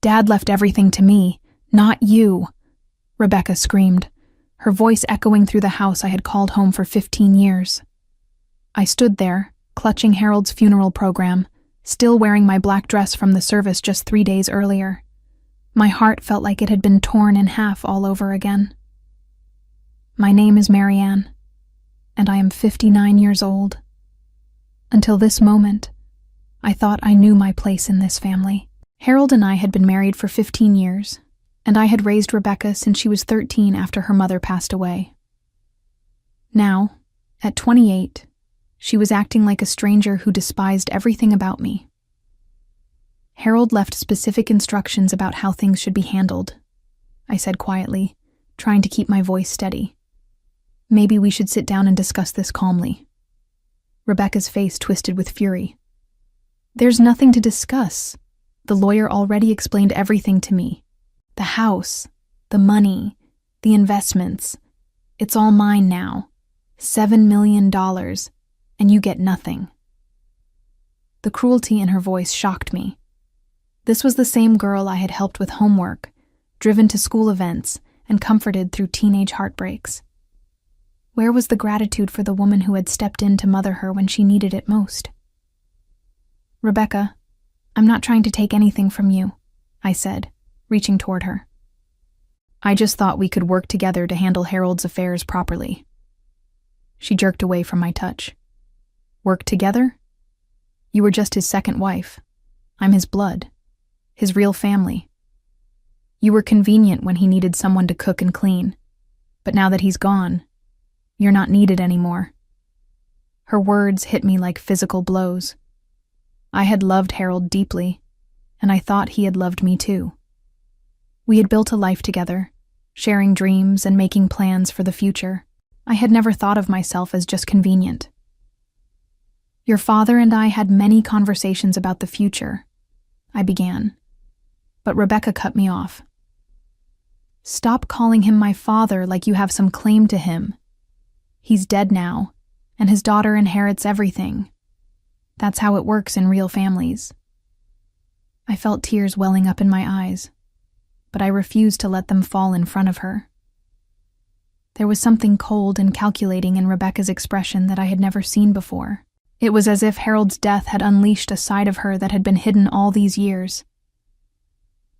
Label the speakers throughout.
Speaker 1: Dad left everything to me, not you," Rebecca screamed, her voice echoing through the house I had called home for 15 years. I stood there, clutching Harold's funeral program, still wearing my black dress from the service just 3 days earlier. My heart felt like it had been torn in half all over again. My name is Marianne, and I am 59 years old. Until this moment, I thought I knew my place in this family. Harold and I had been married for 15 years, and I had raised Rebecca since she was 13 after her mother passed away. Now, at 28, she was acting like a stranger who despised everything about me. Harold left specific instructions about how things should be handled, I said quietly, trying to keep my voice steady. Maybe we should sit down and discuss this calmly. Rebecca's face twisted with fury. There's nothing to discuss. The lawyer already explained everything to me. The house, the money, the investments. It's all mine now. $7 million, and you get nothing. The cruelty in her voice shocked me. This was the same girl I had helped with homework, driven to school events, and comforted through teenage heartbreaks. Where was the gratitude for the woman who had stepped in to mother her when she needed it most? Rebecca, I'm not trying to take anything from you, I said, reaching toward her. I just thought we could work together to handle Harold's affairs properly. She jerked away from my touch. Work together? You were just his second wife. I'm his blood, his real family. You were convenient when he needed someone to cook and clean, but now that he's gone, you're not needed anymore. Her words hit me like physical blows. I had loved Harold deeply, and I thought he had loved me too. We had built a life together, sharing dreams and making plans for the future. I had never thought of myself as just convenient. Your father and I had many conversations about the future, I began, but Rebecca cut me off. Stop calling him my father like you have some claim to him. He's dead now, and his daughter inherits everything. That's how it works in real families. I felt tears welling up in my eyes, but I refused to let them fall in front of her. There was something cold and calculating in Rebecca's expression that I had never seen before. It was as if Harold's death had unleashed a side of her that had been hidden all these years.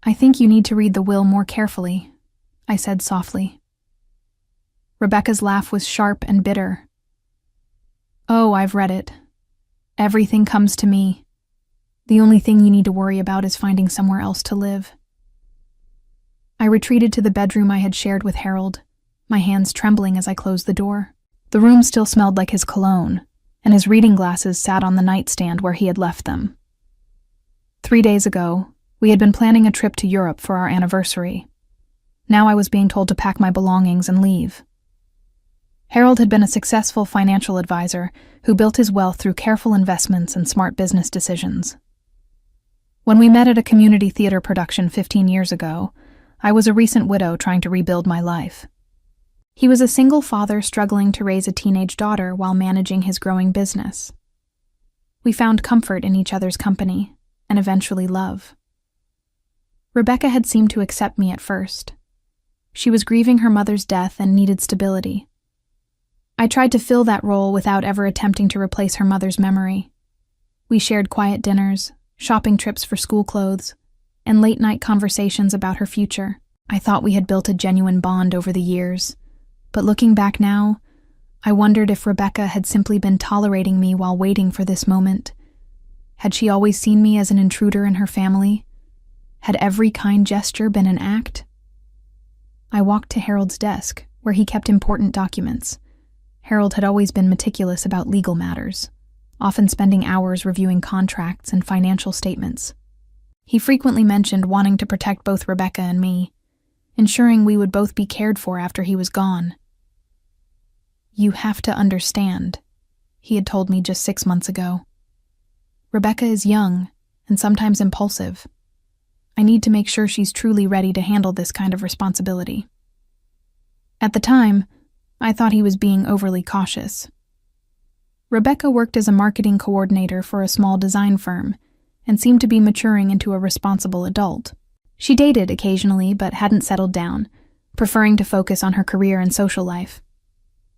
Speaker 1: I think you need to read the will more carefully, I said softly. Rebecca's laugh was sharp and bitter. Oh, I've read it. Everything comes to me. The only thing you need to worry about is finding somewhere else to live. I retreated to the bedroom I had shared with Harold, my hands trembling as I closed the door. The room still smelled like his cologne, and his reading glasses sat on the nightstand where he had left them. 3 days ago, we had been planning a trip to Europe for our anniversary. Now I was being told to pack my belongings and leave. Harold had been a successful financial advisor who built his wealth through careful investments and smart business decisions. When we met at a community theater production 15 years ago, I was a recent widow trying to rebuild my life. He was a single father struggling to raise a teenage daughter while managing his growing business. We found comfort in each other's company, and eventually love. Rebecca had seemed to accept me at first. She was grieving her mother's death and needed stability. I tried to fill that role without ever attempting to replace her mother's memory. We shared quiet dinners, shopping trips for school clothes, and late-night conversations about her future. I thought we had built a genuine bond over the years, but looking back now, I wondered if Rebecca had simply been tolerating me while waiting for this moment. Had she always seen me as an intruder in her family? Had every kind gesture been an act? I walked to Harold's desk, where he kept important documents. Harold had always been meticulous about legal matters, often spending hours reviewing contracts and financial statements. He frequently mentioned wanting to protect both Rebecca and me, ensuring we would both be cared for after he was gone. You have to understand, he had told me just 6 months ago. Rebecca is young and sometimes impulsive. I need to make sure she's truly ready to handle this kind of responsibility. At the time, I thought he was being overly cautious. Rebecca worked as a marketing coordinator for a small design firm and seemed to be maturing into a responsible adult. She dated occasionally but hadn't settled down, preferring to focus on her career and social life.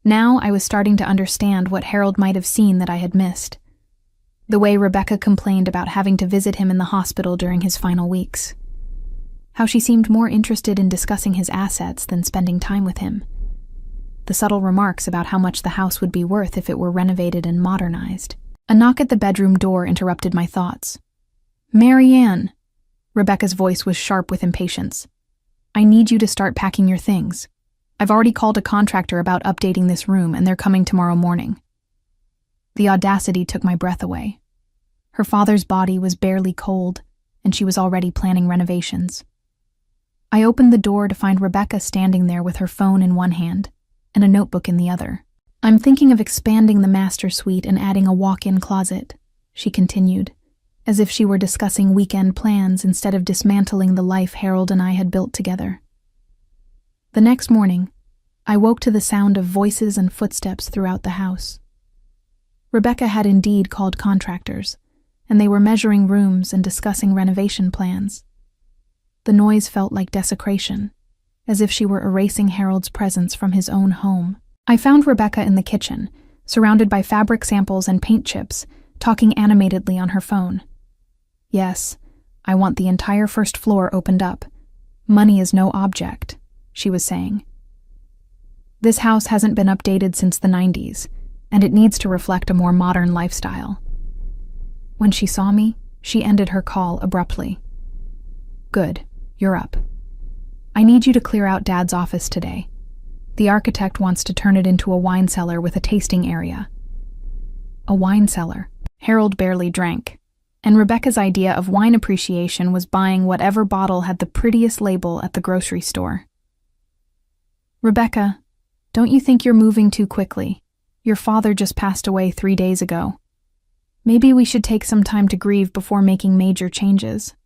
Speaker 1: Now I was starting to understand what Harold might have seen that I had missed. The way Rebecca complained about having to visit him in the hospital during his final weeks. How she seemed more interested in discussing his assets than spending time with him. The subtle remarks about how much the house would be worth if it were renovated and modernized. A knock at the bedroom door interrupted my thoughts. "Marianne!" Rebecca's voice was sharp with impatience. "I need you to start packing your things. I've already called a contractor about updating this room, and they're coming tomorrow morning." The audacity took my breath away. Her father's body was barely cold, and she was already planning renovations. I opened the door to find Rebecca standing there with her phone in one hand and a notebook in the other. "I'm thinking of expanding the master suite and adding a walk-in closet," she continued, as if she were discussing weekend plans instead of dismantling the life Harold and I had built together. The next morning, I woke to the sound of voices and footsteps throughout the house. Rebecca had indeed called contractors, and they were measuring rooms and discussing renovation plans. The noise felt like desecration, as if she were erasing Harold's presence from his own home. I found Rebecca in the kitchen, surrounded by fabric samples and paint chips, talking animatedly on her phone. "Yes, I want the entire first floor opened up. Money is no object," she was saying. "This house hasn't been updated since the 90s, and it needs to reflect a more modern lifestyle." When she saw me, she ended her call abruptly. "Good, you're up. I need you to clear out Dad's office today. The architect wants to turn it into a wine cellar with a tasting area." A wine cellar. Harold barely drank, and Rebecca's idea of wine appreciation was buying whatever bottle had the prettiest label at the grocery store. "Rebecca, don't you think you're moving too quickly? Your father just passed away 3 days ago. Maybe we should take some time to grieve before making major changes."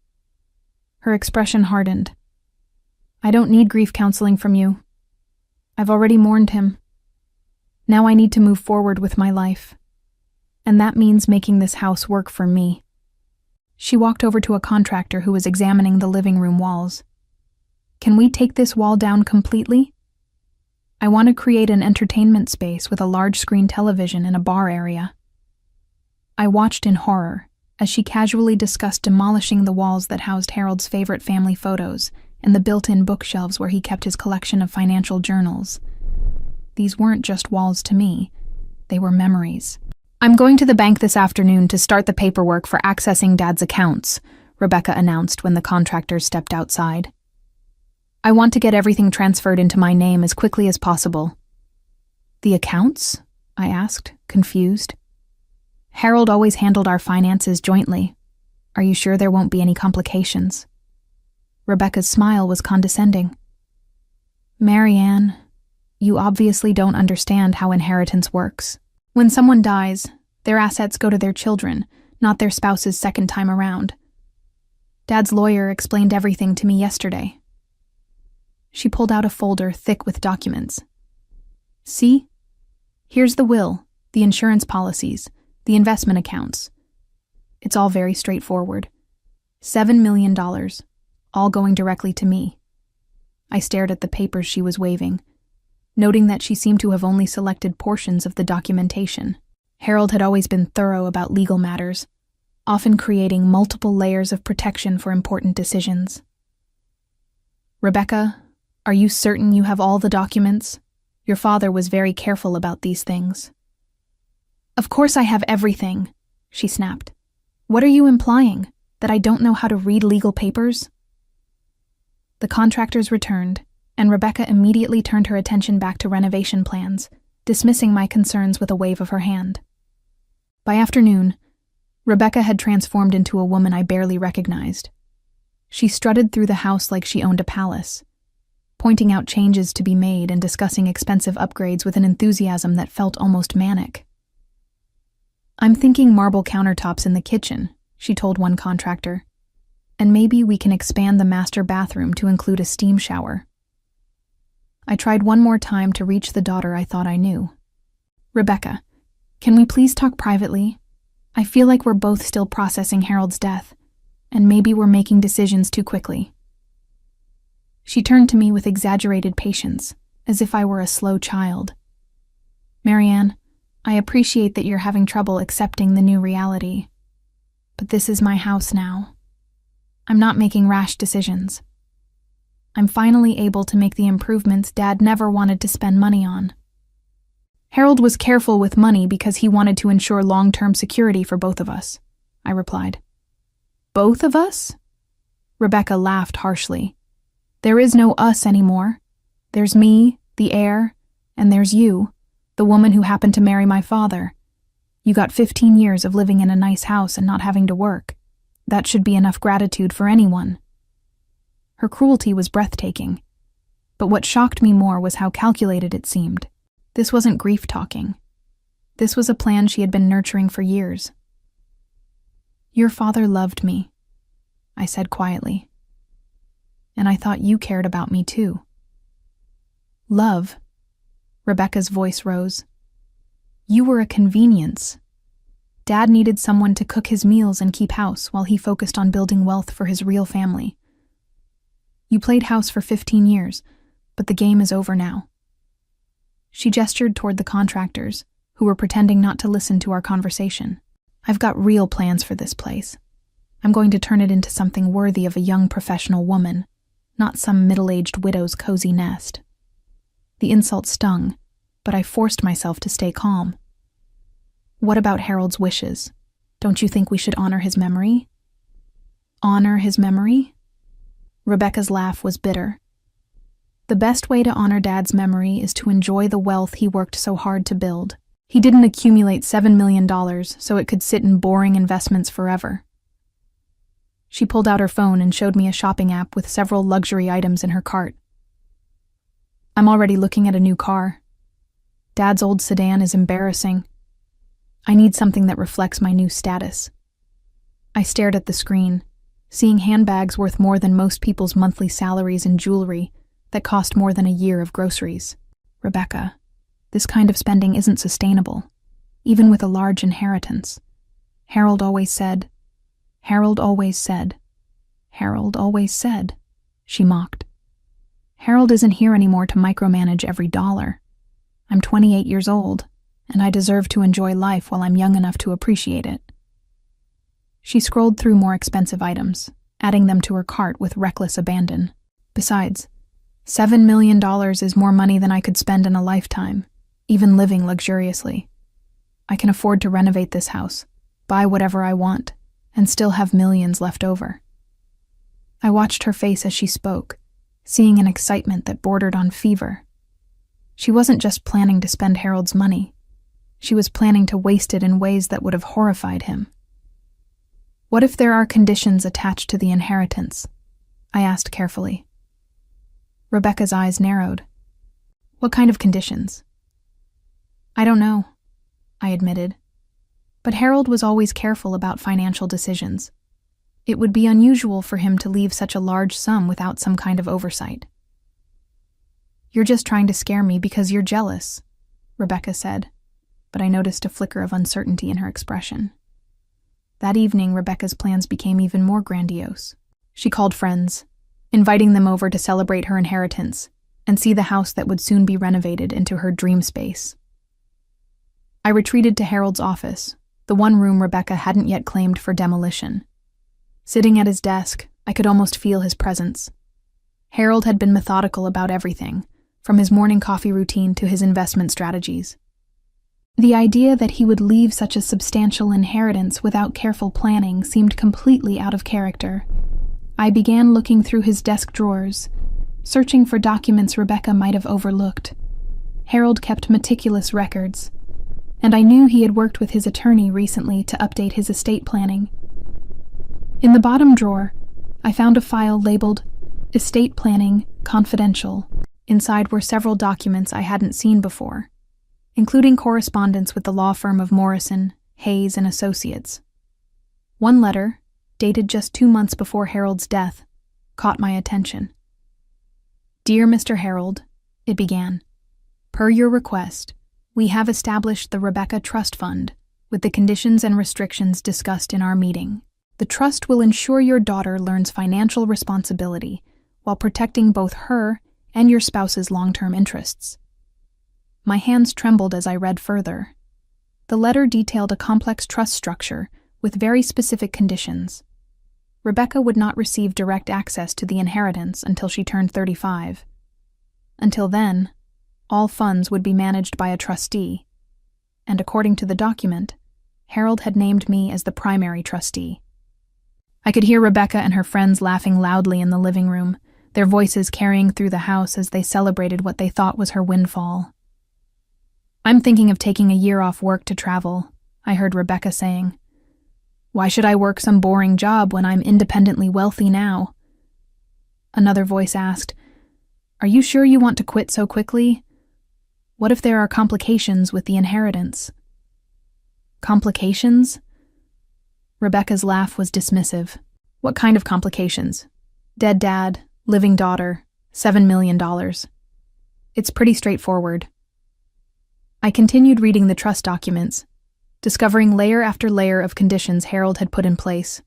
Speaker 1: Her expression hardened. "I don't need grief counseling from you. I've already mourned him. Now I need to move forward with my life. And that means making this house work for me." She walked over to a contractor who was examining the living room walls. "Can we take this wall down completely? I want to create an entertainment space with a large screen television and a bar area." I watched in horror as she casually discussed demolishing the walls that housed Harold's favorite family photos and the built-in bookshelves where he kept his collection of financial journals. These weren't just walls to me, they were memories. "I'm going to the bank this afternoon to start the paperwork for accessing Dad's accounts," Rebecca announced when the contractors stepped outside. "I want to get everything transferred into my name as quickly as possible." "The accounts?" I asked, confused. "Harold always handled our finances jointly. Are you sure there won't be any complications?" Rebecca's smile was condescending. "Marianne, you obviously don't understand how inheritance works. When someone dies, their assets go to their children, not their spouse's second time around. Dad's lawyer explained everything to me yesterday." She pulled out a folder thick with documents. "See? Here's the will, the insurance policies, the investment accounts. It's all very straightforward. $7 million, all going directly to me." I stared at the papers she was waving, noting that she seemed to have only selected portions of the documentation. Harold had always been thorough about legal matters, often creating multiple layers of protection for important decisions. "Rebecca, are you certain you have all the documents? Your father was very careful about these things." "Of course I have everything," she snapped. "What are you implying? That I don't know how to read legal papers?" The contractors returned, and Rebecca immediately turned her attention back to renovation plans, dismissing my concerns with a wave of her hand. By afternoon, Rebecca had transformed into a woman I barely recognized. She strutted through the house like she owned a palace, pointing out changes to be made and discussing expensive upgrades with an enthusiasm that felt almost manic. "I'm thinking marble countertops in the kitchen," she told one contractor, "and maybe we can expand the master bathroom to include a steam shower." I tried one more time to reach the daughter I thought I knew. "Rebecca, can we please talk privately? I feel like we're both still processing Harold's death, and maybe we're making decisions too quickly." She turned to me with exaggerated patience, as if I were a slow child. "Marianne, I appreciate that you're having trouble accepting the new reality. But this is my house now. I'm not making rash decisions. I'm finally able to make the improvements Dad never wanted to spend money on." "Harold was careful with money because he wanted to ensure long-term security for both of us," I replied. "Both of us?" Rebecca laughed harshly. "There is no us anymore. There's me, the heir, and there's you, the woman who happened to marry my father. You got 15 years of living in a nice house and not having to work. That should be enough gratitude for anyone." Her cruelty was breathtaking, but what shocked me more was how calculated it seemed. This wasn't grief talking. This was a plan she had been nurturing for years. "Your father loved me," I said quietly. "And I thought you cared about me too." "Love?" Rebecca's voice rose. "You were a convenience. Dad needed someone to cook his meals and keep house while he focused on building wealth for his real family. You played house for 15 years, but the game is over now." She gestured toward the contractors, who were pretending not to listen to our conversation. "I've got real plans for this place. I'm going to turn it into something worthy of a young professional woman, not some middle-aged widow's cozy nest." The insult stung, but I forced myself to stay calm. "What about Harold's wishes? Don't you think we should honor his memory?" "Honor his memory?" Rebecca's laugh was bitter. "The best way to honor Dad's memory is to enjoy the wealth he worked so hard to build. He didn't accumulate $7 million so it could sit in boring investments forever." She pulled out her phone and showed me a shopping app with several luxury items in her cart. "I'm already looking at a new car. Dad's old sedan is embarrassing. I need something that reflects my new status." I stared at the screen, seeing handbags worth more than most people's monthly salaries and jewelry that cost more than a year of groceries. "Rebecca, this kind of spending isn't sustainable, even with a large inheritance. Harold always said, Harold always said, Harold always said," she mocked. "Harold isn't here anymore to micromanage every dollar. I'm 28 years old, and I deserve to enjoy life while I'm young enough to appreciate it." She scrolled through more expensive items, adding them to her cart with reckless abandon. "Besides, $7 million is more money than I could spend in a lifetime, even living luxuriously. I can afford to renovate this house, buy whatever I want, and still have millions left over." I watched her face as she spoke, seeing an excitement that bordered on fever. She wasn't just planning to spend Harold's money. She was planning to waste it in ways that would have horrified him. "What if there are conditions attached to the inheritance?" I asked carefully. Rebecca's eyes narrowed. "What kind of conditions?" "I don't know," I admitted. "But Harold was always careful about financial decisions. It would be unusual for him to leave such a large sum without some kind of oversight." "You're just trying to scare me because you're jealous," Rebecca said, but I noticed a flicker of uncertainty in her expression. That evening, Rebecca's plans became even more grandiose. She called friends, inviting them over to celebrate her inheritance and see the house that would soon be renovated into her dream space. I retreated to Harold's office, the one room Rebecca hadn't yet claimed for demolition. Sitting at his desk, I could almost feel his presence. Harold had been methodical about everything, from his morning coffee routine to his investment strategies. The idea that he would leave such a substantial inheritance without careful planning seemed completely out of character. I began looking through his desk drawers, searching for documents Rebecca might have overlooked. Harold kept meticulous records, and I knew he had worked with his attorney recently to update his estate planning. In the bottom drawer, I found a file labeled Estate Planning Confidential. Inside were several documents I hadn't seen before, including correspondence with the law firm of Morrison, Hayes, and Associates. One letter, dated just 2 months before Harold's death, caught my attention. "Dear Mr. Harold," it began, "per your request, we have established the Rebecca Trust Fund with the conditions and restrictions discussed in our meeting. The trust will ensure your daughter learns financial responsibility while protecting both her and your spouse's long-term interests. My hands trembled as I read further. The letter detailed a complex trust structure with very specific conditions. Rebecca would not receive direct access to the inheritance until she turned 35. Until then, all funds would be managed by a trustee, and according to the document, Harold had named me as the primary trustee. I could hear Rebecca and her friends laughing loudly in the living room, their voices carrying through the house as they celebrated what they thought was her windfall. "I'm thinking of taking a year off work to travel," I heard Rebecca saying. "Why should I work some boring job when I'm independently wealthy now?" Another voice asked, "Are you sure you want to quit so quickly? What if there are complications with the inheritance?" "Complications?" Rebecca's laugh was dismissive. "What kind of complications? Dead dad, living daughter, $7 million. It's pretty straightforward." I continued reading the trust documents, discovering layer after layer of conditions Harold had put in place.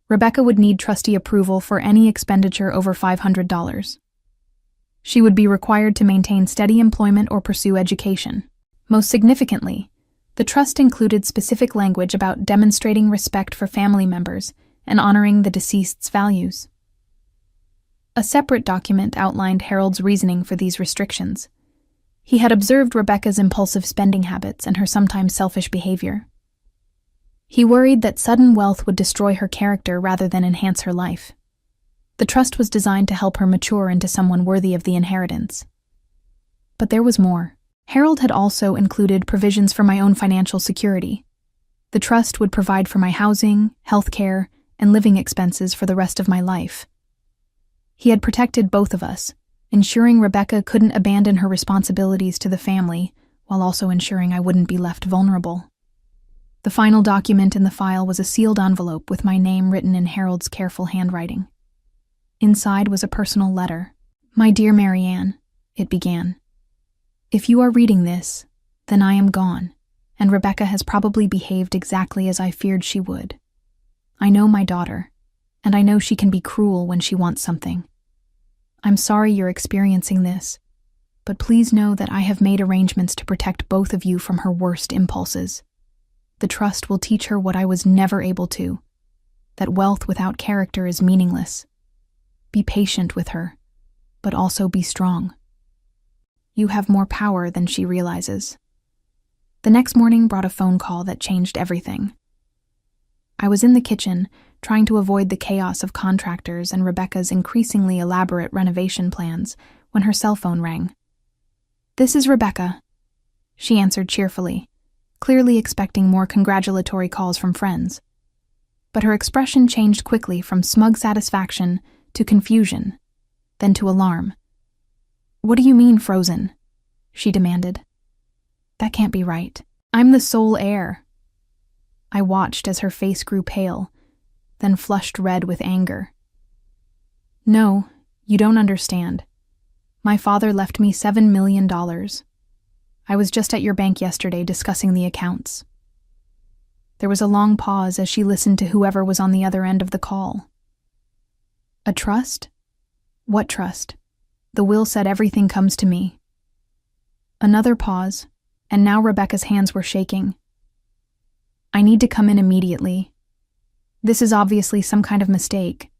Speaker 1: Rebecca would need trustee approval for any expenditure over $500. She would be required to maintain steady employment or pursue education. Most significantly, the trust included specific language about demonstrating respect for family members and honoring the deceased's values. A separate document outlined Harold's reasoning for these restrictions. He had observed Rebecca's impulsive spending habits and her sometimes selfish behavior. He worried that sudden wealth would destroy her character rather than enhance her life. The trust was designed to help her mature into someone worthy of the inheritance. But there was more. Harold had also included provisions for my own financial security. The trust would provide for my housing, health care, and living expenses for the rest of my life. He had protected both of us, ensuring Rebecca couldn't abandon her responsibilities to the family, while also ensuring I wouldn't be left vulnerable. The final document in the file was a sealed envelope with my name written in Harold's careful handwriting. Inside was a personal letter. "My dear Marianne," it began. "If you are reading this, then I am gone, and Rebecca has probably behaved exactly as I feared she would. I know my daughter, and I know she can be cruel when she wants something. I'm sorry you're experiencing this, but please know that I have made arrangements to protect both of you from her worst impulses. The trust will teach her what I was never able to, that wealth without character is meaningless. Be patient with her, but also be strong. You have more power than she realizes." The next morning brought a phone call that changed everything. I was in the kitchen, trying to avoid the chaos of contractors and Rebecca's increasingly elaborate renovation plans, when her cell phone rang. "This is Rebecca," she answered cheerfully, clearly expecting more congratulatory calls from friends. But her expression changed quickly from smug satisfaction to confusion, then to alarm. "What do you mean, frozen?" she demanded. "That can't be right. I'm the sole heir." I watched as her face grew pale, then flushed red with anger. "No, you don't understand. My father left me $7 million. I was just at your bank yesterday discussing the accounts." There was a long pause as she listened to whoever was on the other end of the call. "A trust? What trust? The will said everything comes to me." Another pause, and now Rebecca's hands were shaking. "I need to come in immediately. This is obviously some kind of mistake."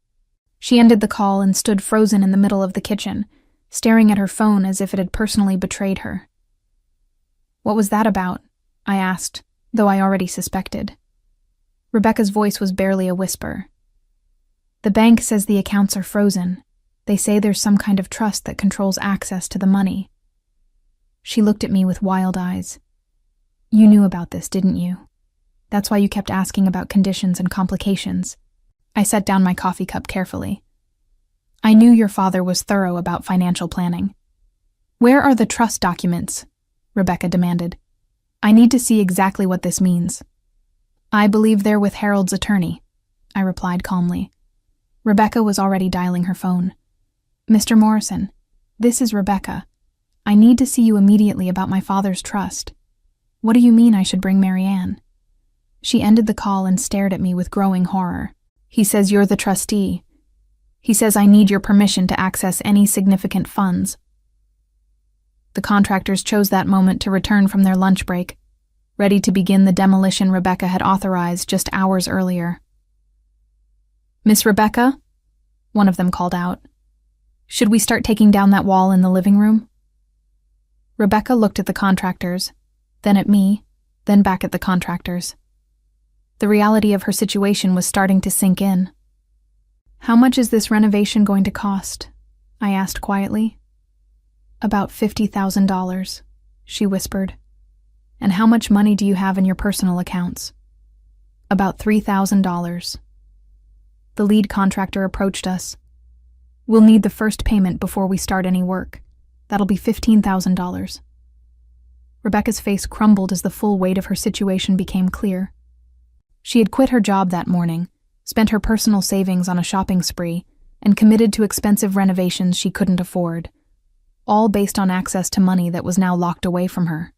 Speaker 1: She ended the call and stood frozen in the middle of the kitchen, staring at her phone as if it had personally betrayed her. "What was that about?" I asked, though I already suspected. Rebecca's voice was barely a whisper. "The bank says the accounts are frozen. They say there's some kind of trust that controls access to the money." She looked at me with wild eyes. "You knew about this, didn't you? That's why you kept asking about conditions and complications." I set down my coffee cup carefully. "I knew your father was thorough about financial planning." "Where are the trust documents?" Rebecca demanded. "I need to see exactly what this means." "I believe they're with Harold's attorney," I replied calmly. Rebecca was already dialing her phone. "Mr. Morrison, this is Rebecca. I need to see you immediately about my father's trust. What do you mean I should bring Marianne?" She ended the call and stared at me with growing horror. "He says you're the trustee. He says I need your permission to access any significant funds. The contractors chose that moment to return from their lunch break, ready to begin the demolition Rebecca had authorized just hours earlier. "Miss Rebecca?" one of them called out. "Should we start taking down that wall in the living room?" Rebecca looked at the contractors, then at me, then back at the contractors. The reality of her situation was starting to sink in. "How much is this renovation going to cost?" I asked quietly. "About $50,000, she whispered. "And how much money do you have in your personal accounts?" "About $3,000. The lead contractor approached us. "We'll need the first payment before we start any work. That'll be $15,000. Rebecca's face crumbled as the full weight of her situation became clear. She had quit her job that morning, spent her personal savings on a shopping spree, and committed to expensive renovations she couldn't afford, all based on access to money that was now locked away from her.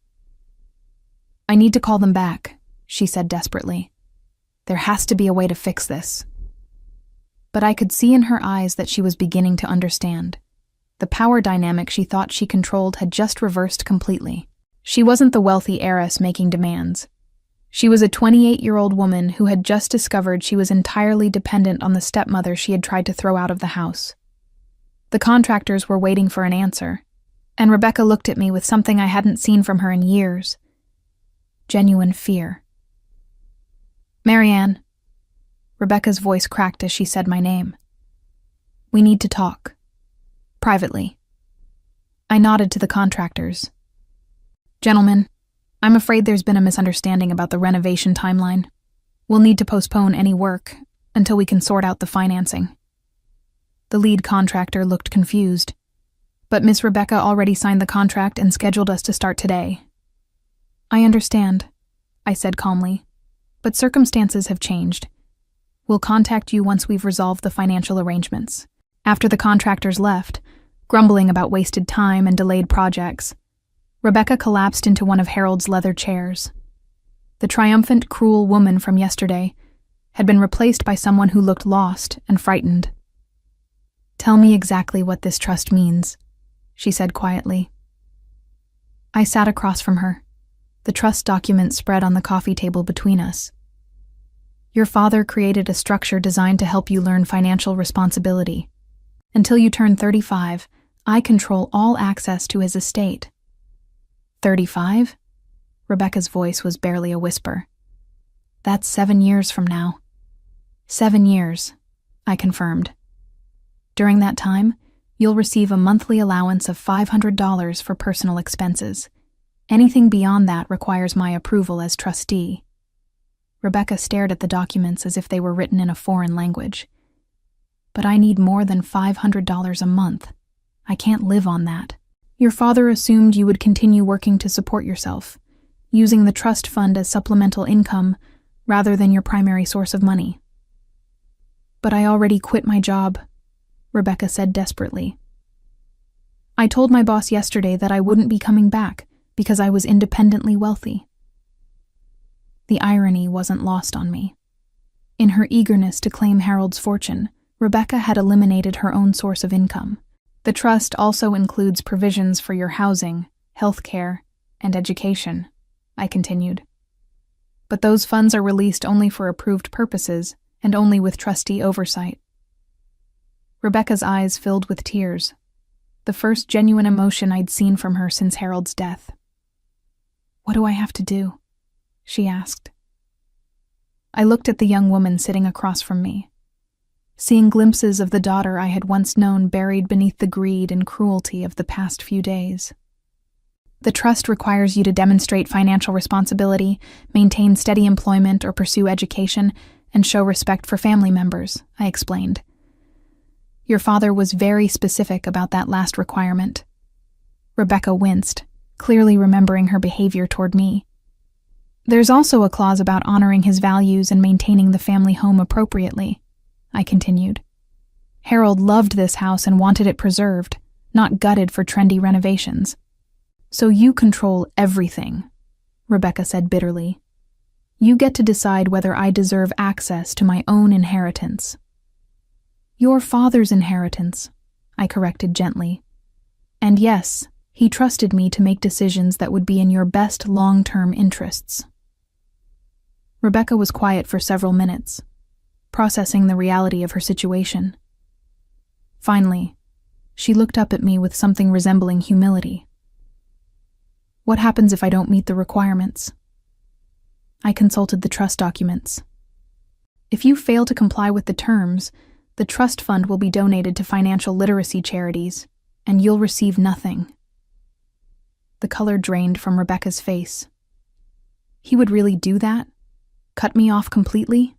Speaker 1: "I need to call them back," she said desperately. "There has to be a way to fix this." But I could see in her eyes that she was beginning to understand. The power dynamic she thought she controlled had just reversed completely. She wasn't the wealthy heiress making demands. She was a 28-year-old woman who had just discovered she was entirely dependent on the stepmother she had tried to throw out of the house. The contractors were waiting for an answer, and Rebecca looked at me with something I hadn't seen from her in years. Genuine fear. "Marianne." Rebecca's voice cracked as she said my name. "We need to talk. Privately." I nodded to the contractors. "Gentlemen, I'm afraid there's been a misunderstanding about the renovation timeline. We'll need to postpone any work until we can sort out the financing." The lead contractor looked confused. "But Miss Rebecca already signed the contract and scheduled us to start today." "I understand," I said calmly, "but circumstances have changed. We'll contact you once we've resolved the financial arrangements." After the contractors left, grumbling about wasted time and delayed projects, Rebecca collapsed into one of Harold's leather chairs. The triumphant, cruel woman from yesterday had been replaced by someone who looked lost and frightened. "Tell me exactly what this trust means," she said quietly. I sat across from her, the trust document spread on the coffee table between us. "Your father created a structure designed to help you learn financial responsibility. Until you turn 35, I control all access to his estate." 35? Rebecca's voice was barely a whisper. "That's 7 years from now." 7 years, I confirmed. "During that time, you'll receive a monthly allowance of $500 for personal expenses. Anything beyond that requires my approval as trustee." Rebecca stared at the documents as if they were written in a foreign language. "But I need more than $500 a month. I can't live on that. Your father assumed you would continue working to support yourself, using the trust fund as supplemental income rather than your primary source of money." "But I already quit my job," Rebecca said desperately. "I told my boss yesterday that I wouldn't be coming back because I was independently wealthy." The irony wasn't lost on me. In her eagerness to claim Harold's fortune, Rebecca had eliminated her own source of income. The trust also includes provisions for your housing, health care, and education, I continued. "But those funds are released only for approved purposes and only with trustee oversight." Rebecca's eyes filled with tears, the first genuine emotion I'd seen from her since Harold's death. "What do I have to do?" she asked. I looked at the young woman sitting across from me, seeing glimpses of the daughter I had once known buried beneath the greed and cruelty of the past few days. "The trust requires you to demonstrate financial responsibility, maintain steady employment or pursue education, and show respect for family members," I explained. "Your father was very specific about that last requirement." Rebecca winced, clearly remembering her behavior toward me. "There's also a clause about honoring his values and maintaining the family home appropriately," I continued. "Harold loved this house and wanted it preserved, not gutted for trendy renovations." "So you control everything," Rebecca said bitterly. "You get to decide whether I deserve access to my own inheritance." Your father's inheritance, I corrected gently. And yes, he trusted me to make decisions that would be in your best long-term interests. Rebecca was quiet for several minutes, processing the reality of her situation. Finally, she looked up at me with something resembling humility. What happens if I don't meet the requirements? I consulted the trust documents. If you fail to comply with the terms, the trust fund will be donated to financial literacy charities, and you'll receive nothing. The color drained from Rebecca's face. He would really do that? Cut me off completely?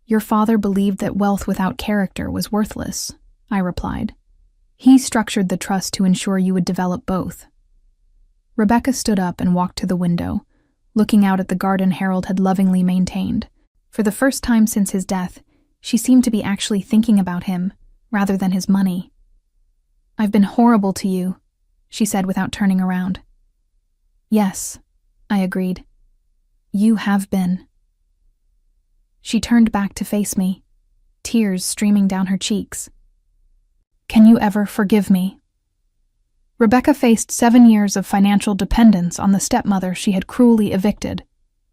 Speaker 1: Your father believed that wealth without character was worthless, I replied. He structured the trust to ensure you would develop both. Rebecca stood up and walked to the window, looking out at the garden Harold had lovingly maintained. For the first time since his death, she seemed to be actually thinking about him, rather than his money. I've been horrible to you, she said without turning around. Yes, I agreed. You have been. She turned back to face me, tears streaming down her cheeks. Can you ever forgive me? Rebecca faced 7 years of financial dependence on the stepmother she had cruelly evicted,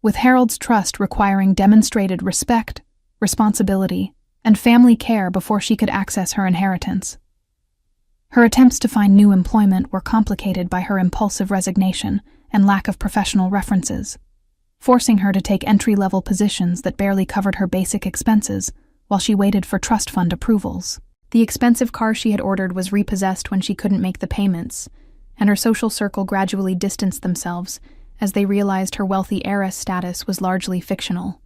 Speaker 1: with Harold's trust requiring demonstrated respect, responsibility, and family care before she could access her inheritance. Her attempts to find new employment were complicated by her impulsive resignation and lack of professional references, forcing her to take entry-level positions that barely covered her basic expenses while she waited for trust fund approvals. The expensive car she had ordered was repossessed when she couldn't make the payments, and her social circle gradually distanced themselves as they realized her wealthy heiress status was largely fictional.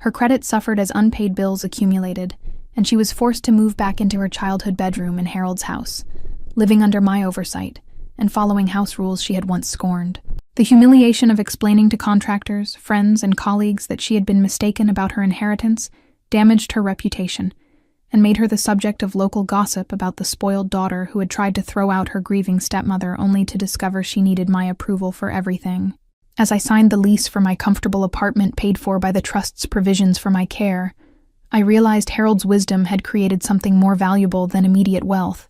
Speaker 1: Her credit suffered as unpaid bills accumulated, and she was forced to move back into her childhood bedroom in Harold's house, living under my oversight and following house rules she had once scorned. The humiliation of explaining to contractors, friends, and colleagues that she had been mistaken about her inheritance damaged her reputation and made her the subject of local gossip about the spoiled daughter who had tried to throw out her grieving stepmother only to discover she needed my approval for everything. As I signed the lease for my comfortable apartment paid for by the trust's provisions for my care, I realized Harold's wisdom had created something more valuable than immediate wealth.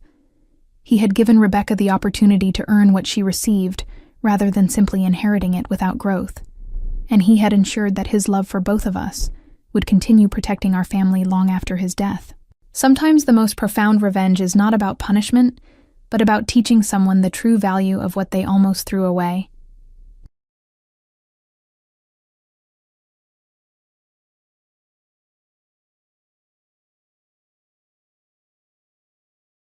Speaker 1: He had given Rebecca the opportunity to earn what she received, rather than simply inheriting it without growth, and he had ensured that his love for both of us would continue protecting our family long after his death. Sometimes the most profound revenge is not about punishment, but about teaching someone the true value of what they almost threw away.